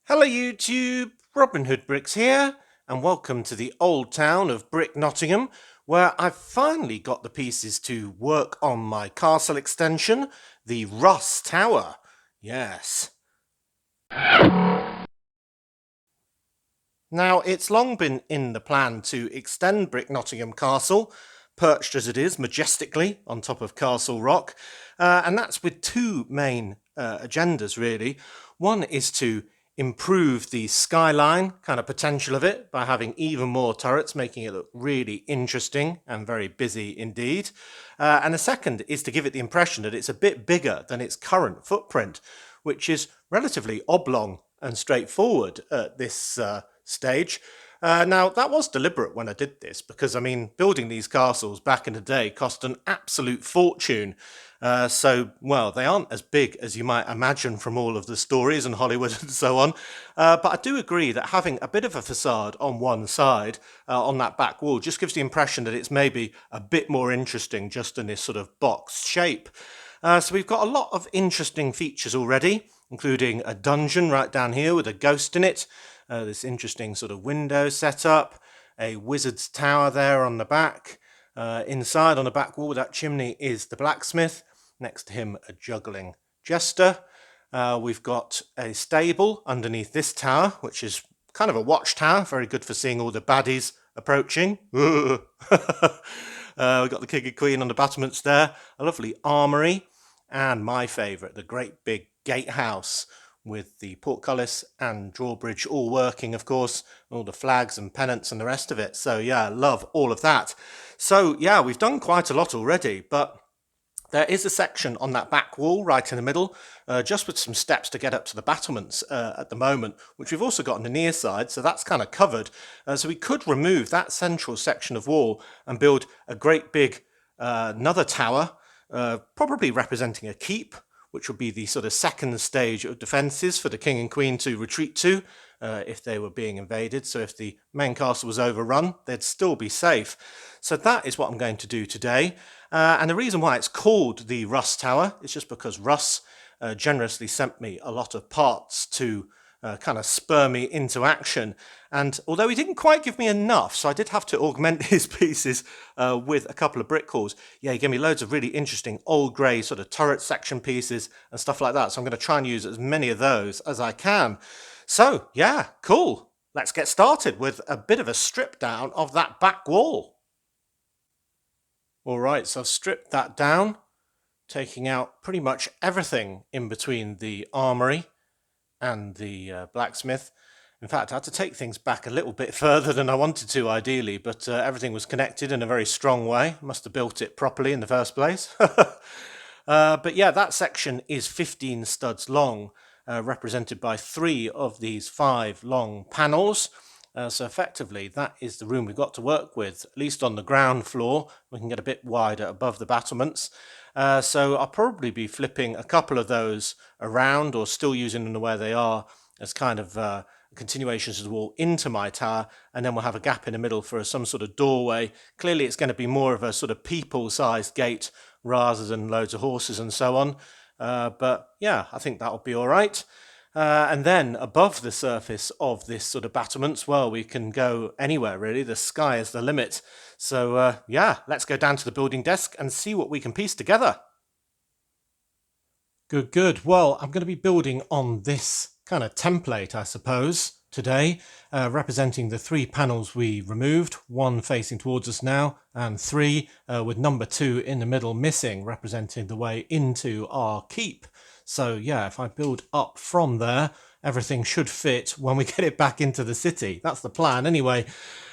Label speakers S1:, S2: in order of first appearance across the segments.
S1: Hello YouTube, Robin Hood Bricks here, and welcome to the old town of Brick Nottingham, where I've finally got the pieces to work on my castle extension, the Ross Tower. Yes. Now, it's long been in the plan to extend Brick Nottingham Castle, perched as it is majestically on top of Castle Rock, and that's with two main agendas really. One is to improve the skyline kind of potential of it by having even more turrets, making it look really interesting and very busy indeed. And the second is to give it the impression that it's a bit bigger than its current footprint, which is relatively oblong and straightforward at this stage. Now, that was deliberate when I did this because, I mean, building these castles back in the day cost an absolute fortune. Well, they aren't as big as you might imagine from all of the stories and Hollywood and so on. But I do agree that having a bit of a facade on one side, on that back wall, just gives the impression that it's maybe a bit more interesting just in this sort of box shape. So we've got a lot of interesting features already, including a dungeon right down here with a ghost in it, this interesting sort of window setup, a wizard's tower there on the back. Inside on the back wall with that chimney is the blacksmith, next to him a juggling jester. We've got a stable underneath this tower, which is kind of a watchtower, very good for seeing all the baddies approaching. We've got the king and queen on the battlements there, a lovely armoury, and my favourite, the great big gatehouse with the portcullis and drawbridge all working, of course, all the flags and pennants and the rest of it. So yeah, love all of that. So yeah, we've done quite a lot already, but there is a section on that back wall right in the middle, just with some steps to get up to the battlements at the moment, which we've also got on the near side, so that's kind of covered. So we could remove that central section of wall and build a great big another tower, probably representing a keep, which would be the sort of second stage of defences for the king and queen to retreat to if they were being invaded. So if the main castle was overrun, they'd still be safe. So that is what I'm going to do today. And the reason why it's called the Russ Tower is just because Russ generously sent me a lot of parts to kind of spur me into action. And although he didn't quite give me enough, so I did have to augment his pieces with a couple of brick calls. Yeah, he gave me loads of really interesting old grey sort of turret section pieces and stuff like that. So I'm going to try and use as many of those as I can. So yeah, cool. Let's get started with a bit of a strip down of that back wall. All right, so I've stripped that down, taking out pretty much everything in between the armory and the blacksmith. In fact, I had to take things back a little bit further than I wanted to ideally, but everything was connected in a very strong way. Must have built it properly in the first place. But yeah, that section is 15 studs long, represented by 3 of these 5 long panels. So effectively, that is the room we've got to work with, at least on the ground floor. We can get a bit wider above the battlements. So I'll probably be flipping a couple of those around or still using them the way they are as kind of continuations of the wall into my tower, and then we'll have a gap in the middle for some sort of doorway. Clearly it's going to be more of a sort of people-sized gate rather than loads of horses and so on. But yeah, I think that'll be all right. And then above the surface of this sort of battlements, well, we can go anywhere really. The sky is the limit. So yeah, let's go down to the building desk and see what we can piece together. Good. Well, I'm going to be building on this kind of template, I suppose, today, representing the 3 panels we removed, 1 facing towards us now, and 3 with number 2 in the middle missing, representing the way into our keep. So yeah, if I build up from there, everything should fit when we get it back into the city. That's the plan anyway.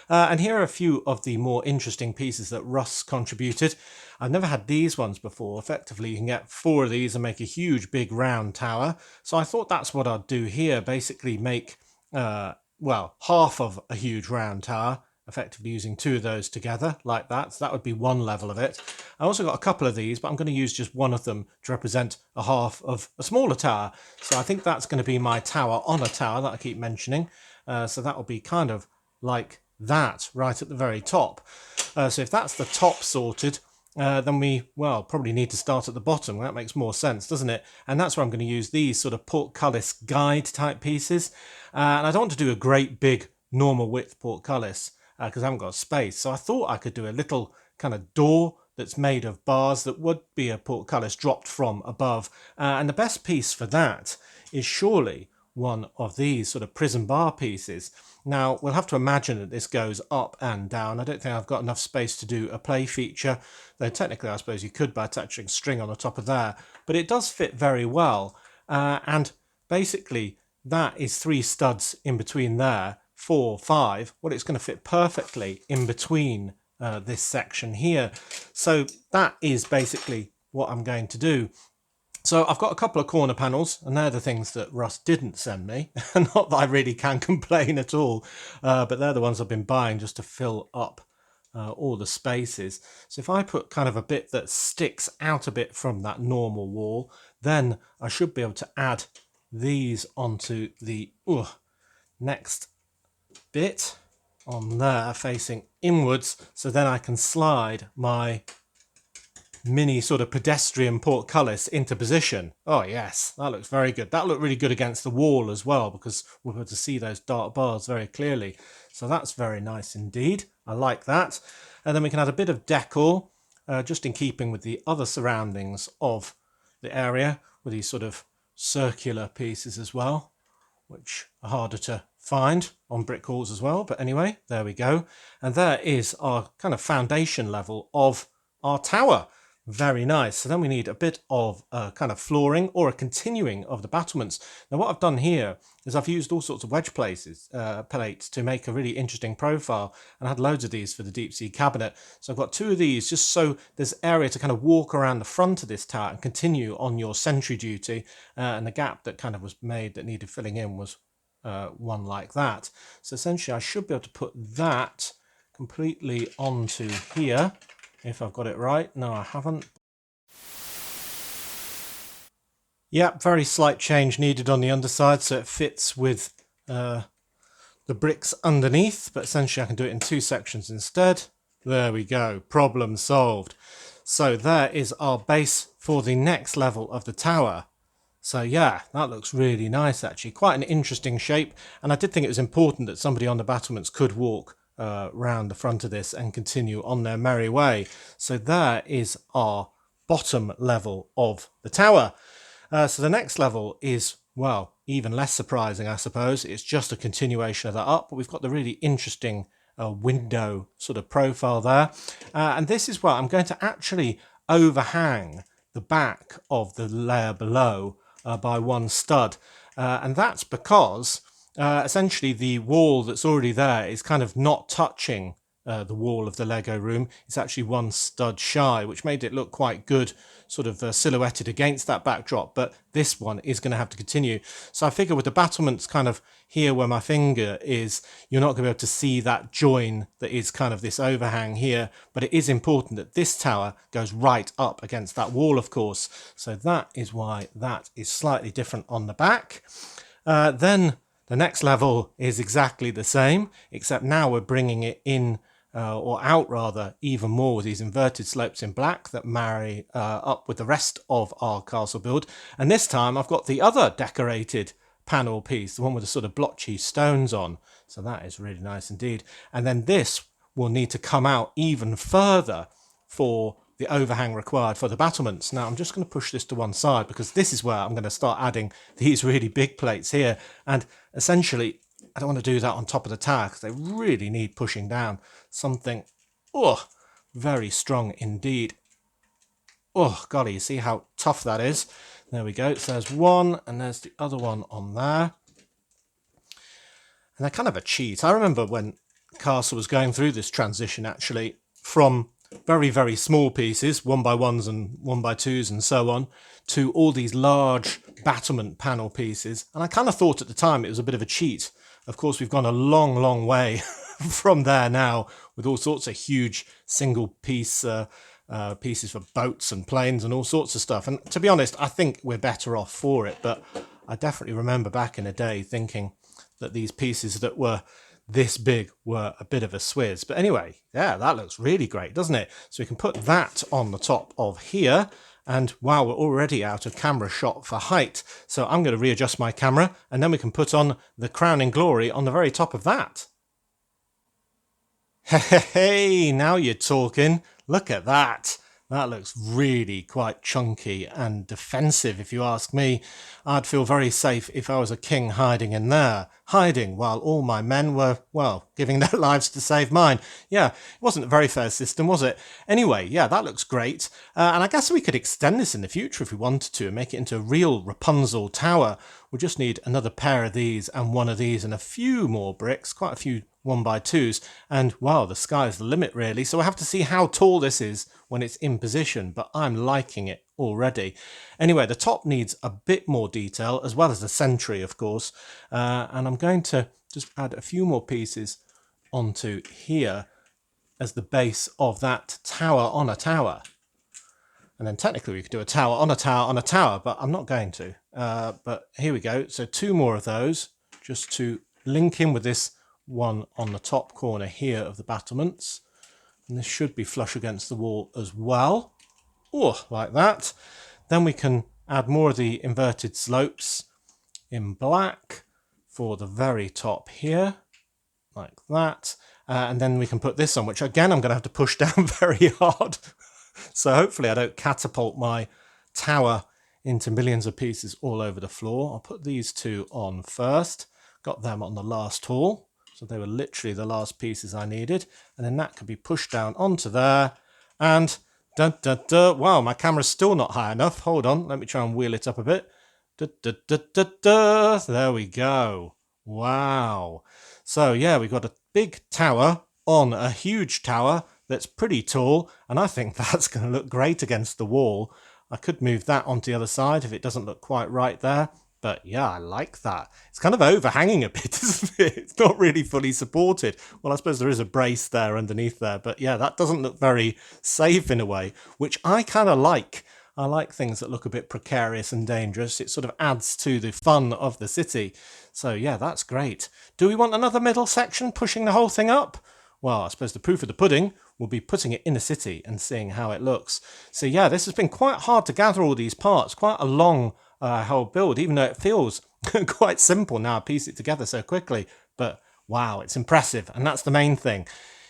S1: And here are a few of the more interesting pieces that Russ contributed. I've never had these ones before. Effectively, you can get 4 of these and make a huge big round tower. So I thought that's what I'd do here, basically make, well, half of a huge round tower, effectively using 2 of those together like that. So that would be one level of it. I also got a couple of these, but I'm going to use just one of them to represent a half of a smaller tower. So I think that's going to be my tower on a tower that I keep mentioning. So that will be kind of like that right at the very top. So if that's the top sorted, then we, well, probably need to start at the bottom. That makes more sense, doesn't it? And that's where I'm going to use these sort of portcullis guide type pieces. And I don't want to do a great big normal width portcullis because I haven't got space. So I thought I could do a little kind of door that's made of bars that would be a portcullis dropped from above. And the best piece for that is surely one of these sort of prison bar pieces. Now, we'll have to imagine that this goes up and down. I don't think I've got enough space to do a play feature, though technically I suppose you could by attaching string on the top of there. But it does fit very well. And basically, that is 3 studs in between there, 4, 5. Well, it's going to fit perfectly in between this section here. So that is basically what I'm going to do. So I've got a couple of corner panels, and they're the things that Russ didn't send me. Not that I really can complain at all, but they're the ones I've been buying just to fill up all the spaces. So if I put kind of a bit that sticks out a bit from that normal wall, then I should be able to add these onto the next bit on there facing inwards. So then I can slide my mini sort of pedestrian portcullis into position. Oh yes, that looks very good. That looked really good against the wall as well because we're able to see those dark bars very clearly. So that's very nice indeed. I like that. And then we can add a bit of decor just in keeping with the other surroundings of the area with these sort of circular pieces as well, which are harder to find on brick walls as well. But anyway, there we go. And there is our kind of foundation level of our tower. Very nice. So then we need a bit of kind of flooring or a continuing of the battlements. Now what I've done here is I've used all sorts of wedge plates to make a really interesting profile, and I had loads of these for the deep sea cabinet. So I've got 2 of these just so there's area to kind of walk around the front of this tower and continue on your sentry duty, and the gap that kind of was made that needed filling in was one like that. So essentially I should be able to put that completely onto here. If I've got it right. No, I haven't. Yep, very slight change needed on the underside so it fits with the bricks underneath, but essentially I can do it in 2 sections instead. There we go, problem solved. So there is our base for the next level of the tower. So yeah, that looks really nice actually, quite an interesting shape, and I did think it was important that somebody on the battlements could walk round the front of this and continue on their merry way. So there is our bottom level of the tower. So the next level is, well, even less surprising, I suppose. It's just a continuation of that up, but we've got the really interesting window sort of profile there. And this is where I'm going to actually overhang the back of the layer below by 1 stud. And that's because essentially the wall that's already there is kind of not touching the wall of the Lego room. It's actually 1 stud shy, which made it look quite good, sort of silhouetted against that backdrop, but this one is going to have to continue. So I figure with the battlements kind of here where my finger is, you're not going to be able to see that join that is kind of this overhang here, but it is important that this tower goes right up against that wall, of course. So that is why that is slightly different on the back. Then the next level is exactly the same, except now we're bringing it in, or out rather, even more with these inverted slopes in black that marry up with the rest of our castle build. And this time I've got the other decorated panel piece, the one with the sort of blotchy stones on. So that is really nice indeed. And then this will need to come out even further for the overhang required for the battlements. Now I'm just going to push this to one side because this is where I'm going to start adding these really big plates here. And essentially I don't want to do that on top of the tower because they really need pushing down. Something very strong indeed. Oh golly, you see how tough that is. There we go. So there's one and there's the other one on there. And they're kind of a cheat. I remember when Castle was going through this transition actually from very, very small pieces, 1x1s and 1x2s and so on, to all these large battlement panel pieces. And I kind of thought at the time it was a bit of a cheat. Of course, we've gone a long, long way from there now with all sorts of huge single piece pieces for boats and planes and all sorts of stuff. And to be honest, I think we're better off for it. But I definitely remember back in the day thinking that these pieces that were this big were a bit of a swizz. But anyway, yeah, that looks really great, doesn't it? So we can put that on the top of here. And wow, we're already out of camera shot for height. So I'm going to readjust my camera and then we can put on the crowning glory on the very top of that. Hey, now you're talking. Look at that. That looks really quite chunky and defensive, if you ask me. I'd feel very safe if I was a king hiding in there, hiding while all my men were, well, giving their lives to save mine. Yeah, it wasn't a very fair system, was it? Anyway, yeah, that looks great. And I guess we could extend this in the future if we wanted to and make it into a real Rapunzel tower. We just need another pair of these and one of these and a few more bricks, quite a few 1x2s, and wow, the sky's the limit really. So we'll have to see how tall this is when it's in position, but I'm liking it already. Anyway, the top needs a bit more detail, as well as the sentry, of course, and I'm going to just add a few more pieces onto here as the base of that tower on a tower. And then technically we could do a tower on a tower on a tower, but I'm not going to. But here we go. So 2 more of those just to link in with this one on the top corner here of the battlements. And this should be flush against the wall as well. Oh, like that. Then we can add more of the inverted slopes in black for the very top here, like that. And then we can put this on, which again I'm going to have to push down very hard. So hopefully I don't catapult my tower into millions of pieces all over the floor. I'll put these 2 on first. Got them on the last haul. So they were literally the last pieces I needed. And then that could be pushed down onto there. And dun, dun, dun. Wow, my camera's still not high enough. Hold on, let me try and wheel it up a bit. Dun, dun, dun, dun, dun. There we go. Wow. So yeah, we've got a big tower on a huge tower that's pretty tall. And I think that's going to look great against the wall. I could move that onto the other side if it doesn't look quite right there. But yeah, I like that. It's kind of overhanging a bit, isn't it? It's not really fully supported. Well, I suppose there is a brace there underneath there. But yeah, that doesn't look very safe in a way, which I kind of like. I like things that look a bit precarious and dangerous. It sort of adds to the fun of the city. So yeah, that's great. Do we want another middle section pushing the whole thing up? Well, I suppose the proof of the pudding will be putting it in a city and seeing how it looks. So yeah, this has been quite hard to gather all these parts. Quite a long whole build, even though it feels quite simple now. I piece it together so quickly, but wow, it's impressive, and that's the main thing.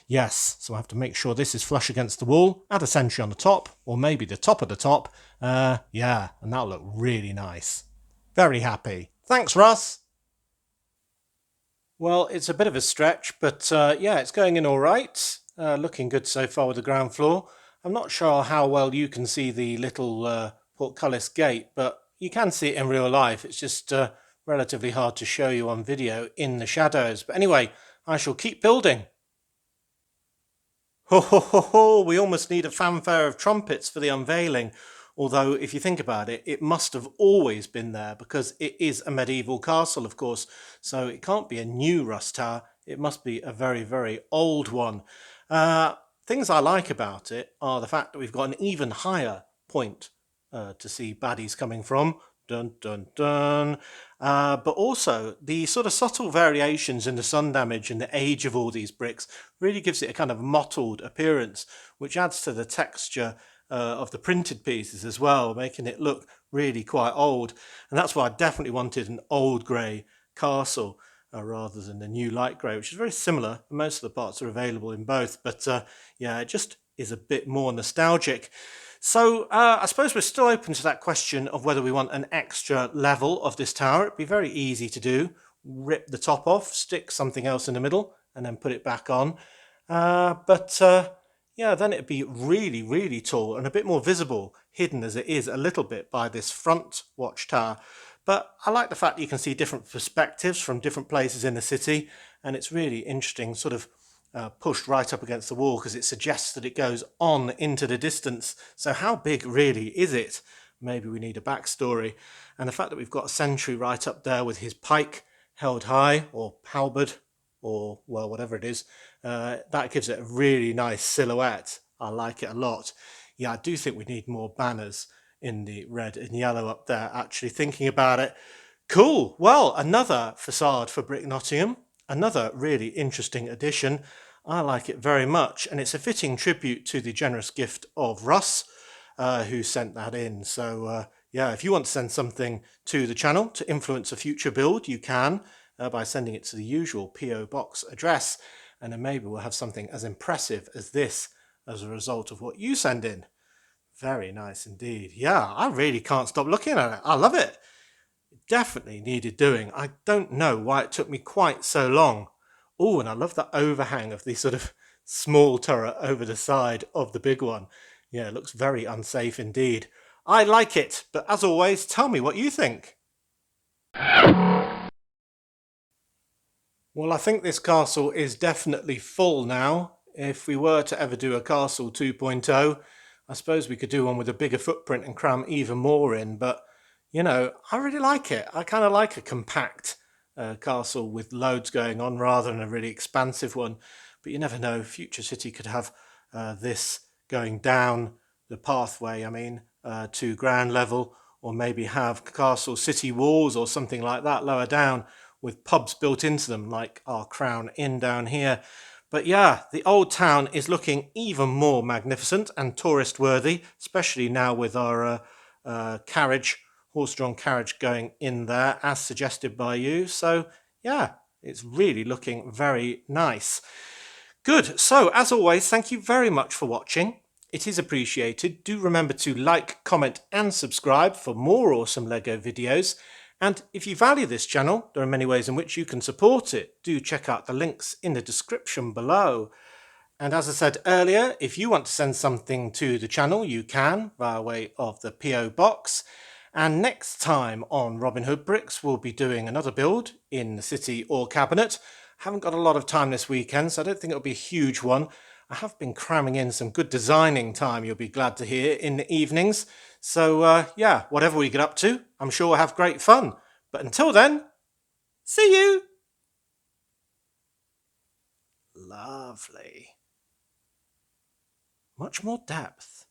S1: Yes, so I have to make sure this is flush against the wall, add a sentry on the top, or maybe the top of the top. Yeah, and that'll look really nice. Very happy. Thanks, Russ. Well, it's a bit of a stretch, but yeah, it's going in all right. Looking good so far with the ground floor. I'm not sure how well you can see the little portcullis gate, but you can see it in real life. It's just relatively hard to show you on video in the shadows. But anyway, I shall keep building. Ho ho ho ho! We almost need a fanfare of trumpets for the unveiling. Although, if you think about it, it must have always been there because it is a medieval castle, of course. So it can't be a new Rust Tower. It must be a very, very old one. Things I like about it are the fact that we've got an even higher point to see baddies coming from. Dun, dun, dun. But also the sort of subtle variations in the sun damage and the age of all these bricks really gives it a kind of mottled appearance, which adds to the texture of the printed pieces as well, making it look really quite old. And that's why I definitely wanted an old grey castle rather than the new light grey, which is very similar. Most of the parts are available in both, but yeah, it just is a bit more nostalgic. So I suppose we're still open to that question of whether we want an extra level of this tower. It'd be very easy to do. Rip the top off, stick something else in the middle, and then put it back on. But yeah, then it'd be really, really tall and a bit more visible, hidden as it is a little bit by this front watchtower. But I like the fact that you can see different perspectives from different places in the city, and it's really interesting, sort of pushed right up against the wall because it suggests that it goes on into the distance. So how big really is it? Maybe we need a backstory. And the fact that we've got a sentry right up there with his pike held high, or halberd, or well, whatever it is, that gives it a really nice silhouette. I like it a lot. Yeah, I do think we need more banners in the red and yellow up there, actually thinking about it. Cool. Well, another facade for Brick Nottingham. another really interesting addition. I like it very much, and it's a fitting tribute to the generous gift of Russ, who sent that in. So yeah, if you want to send something to the channel to influence a future build, you can by sending it to the usual PO box address, and then maybe we'll have something as impressive as this as a result of what you send in. Very nice indeed. Yeah, I really can't stop looking at it. I love it. Definitely needed doing. I don't know why it took me quite so long. Oh, and I love the overhang of the sort of small turret over the side of the big one. Yeah, it looks very unsafe indeed. I like it, but as always, tell me what you think. Well, I think this castle is definitely full now. If we were to ever do a castle 2.0, I suppose we could do one with a bigger footprint and cram even more in, but you know, I really like it. I kind of like a compact castle with loads going on rather than a really expansive one. But you never know, Future City could have this going down the pathway, to ground level, or maybe have castle city walls or something like that lower down with pubs built into them, like our Crown Inn down here. But yeah, the old town is looking even more magnificent and tourist worthy, especially now with our horse-drawn carriage going in there, as suggested by you. So yeah, it's really looking very nice. Good. So as always, thank you very much for watching. It is appreciated. Do remember to like, comment and subscribe for more awesome LEGO videos. And if you value this channel, there are many ways in which you can support it. Do check out the links in the description below. And as I said earlier, if you want to send something to the channel, you can via way of the PO box. And next time on Robin Hood Bricks, we'll be doing another build in the city or cabinet. Haven't got a lot of time this weekend, so I don't think it'll be a huge one. I have been cramming in some good designing time, you'll be glad to hear, in the evenings. So yeah, whatever we get up to, I'm sure we'll have great fun. But until then, see you! Lovely. Much more depth.